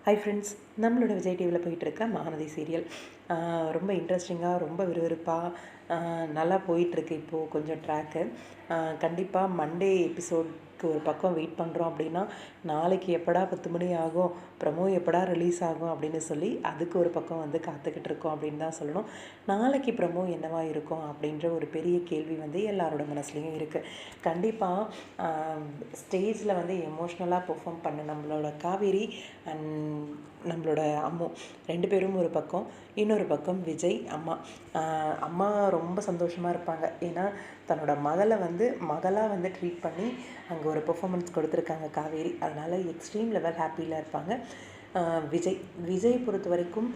Hi friends, நம்மளோட விஜய் டிவியில் போயிட்டுருக்க மகாநதி சீரியல் ரொம்ப இன்ட்ரெஸ்டிங்காக, ரொம்ப விறுவிறுப்பாக நல்லா போயிட்டுருக்கு. இப்போது கொஞ்சம் ட்ராக்கு. கண்டிப்பாக மண்டே எபிசோட்க்கு ஒரு பக்கம் வெயிட் பண்ணுறோம். அப்படின்னா நாளைக்கு எப்படா 10 மணி ஆகும், ப்ரமோ எப்படா ரிலீஸ் ஆகும் அப்படின்னு சொல்லி அதுக்கு ஒரு பக்கம் வந்து காத்துக்கிட்டு இருக்கோம் அப்படின்னு தான் சொல்லணும். நாளைக்கு ப்ரமோ என்னவா இருக்கும் அப்படின்ற ஒரு பெரிய கேள்வி வந்து எல்லாரோட மனசுலேயும் இருக்குது. கண்டிப்பாக ஸ்டேஜில் வந்து எமோஷ்னலாக பெர்ஃபார்ம் பண்ண நம்மளோட காவேரி அண்ட் நம்மளோட அம்மு 2 பேரும் ஒரு பக்கம், இன்னொரு பக்கம் விஜய் அம்மா. அம்மா ரொம்ப சந்தோஷமாக இருப்பாங்க. ஏன்னா தன்னோட மகளை வந்து மகளாக வந்து ட்ரீட் பண்ணி அங்கே ஒரு பெர்ஃபார்மன்ஸ் கொடுத்துருக்காங்க காவேரி. அதனால் எக்ஸ்ட்ரீம் லெவல் ஹாப்பியில் இருப்பாங்க. விஜய் பொறுத்த வரைக்கும்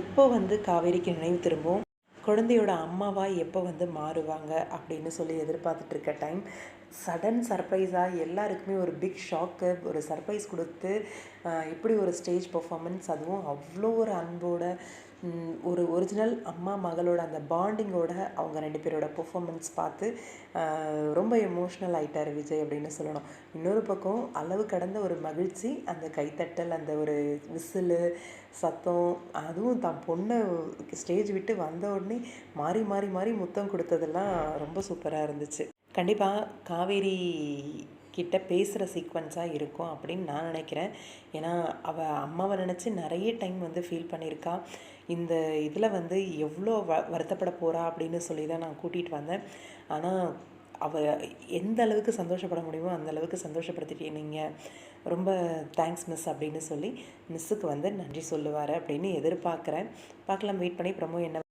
எப்போ வந்து காவேரிக்கு நினைவு திரும்பும், குழந்தையோட அம்மாவாக எப்போ வந்து மாறுவாங்க அப்படின்னு சொல்லி எதிர்பார்த்துட்ருக்க டைம், சடன் சர்ப்ரைஸாக எல்லாருக்குமே ஒரு பிக் ஷாக்கு, ஒரு சர்ப்ரைஸ் கொடுத்து இப்படி ஒரு ஸ்டேஜ் பர்ஃபார்மன்ஸ், அதுவும் அவ்வளோ ஒரு அன்போட ஒரு ஒரிஜினல் அம்மா மகளோட அந்த பாண்டிங்கோட அவங்க 2 பேரோட பெர்ஃபார்மன்ஸ் பார்த்து ரொம்ப எமோஷ்னல் ஆகிட்டார் விஜய் அப்படின்னு சொல்லணும். இன்னொரு பக்கம் அளவு கடந்த ஒரு மகிழ்ச்சி, அந்த கைத்தட்டல், அந்த ஒரு விசிலு சத்தம், அதுவும் தான் பொண்ணை ஸ்டேஜ் விட்டு வந்த உடனே மாறி மாறி மாறி முத்தம் கொடுத்ததெல்லாம் ரொம்ப சூப்பராக இருந்துச்சு. கண்டிப்பாக காவேரி கிட்ட பேசுகிற சீக்வன்ஸாக இருக்கும் அப்படின்னு நான் நினைக்கிறேன். ஏன்னா அவள் அம்மாவை நினச்சி நிறைய டைம் வந்து ஃபீல் பண்ணியிருக்கா. இந்த இதில் வந்து எவ்வளோ வருத்தப்பட போகிறா அப்படின்னு சொல்லி தான் நான் கூட்டிகிட்டு வந்தேன். ஆனால் அவள் எந்த அளவுக்கு சந்தோஷப்பட முடியுமோ அந்த அளவுக்கு சந்தோஷப்படுத்திட்டே நீங்கள், ரொம்ப தேங்க்ஸ் மிஸ் அப்படின்னு சொல்லி மிஸ்ஸுக்கு வந்து நன்றி சொல்லுவார் அப்படின்னு எதிர்பார்க்குறேன். பார்க்கலாம், வெயிட் பண்ணி ப்ரமோ என்ன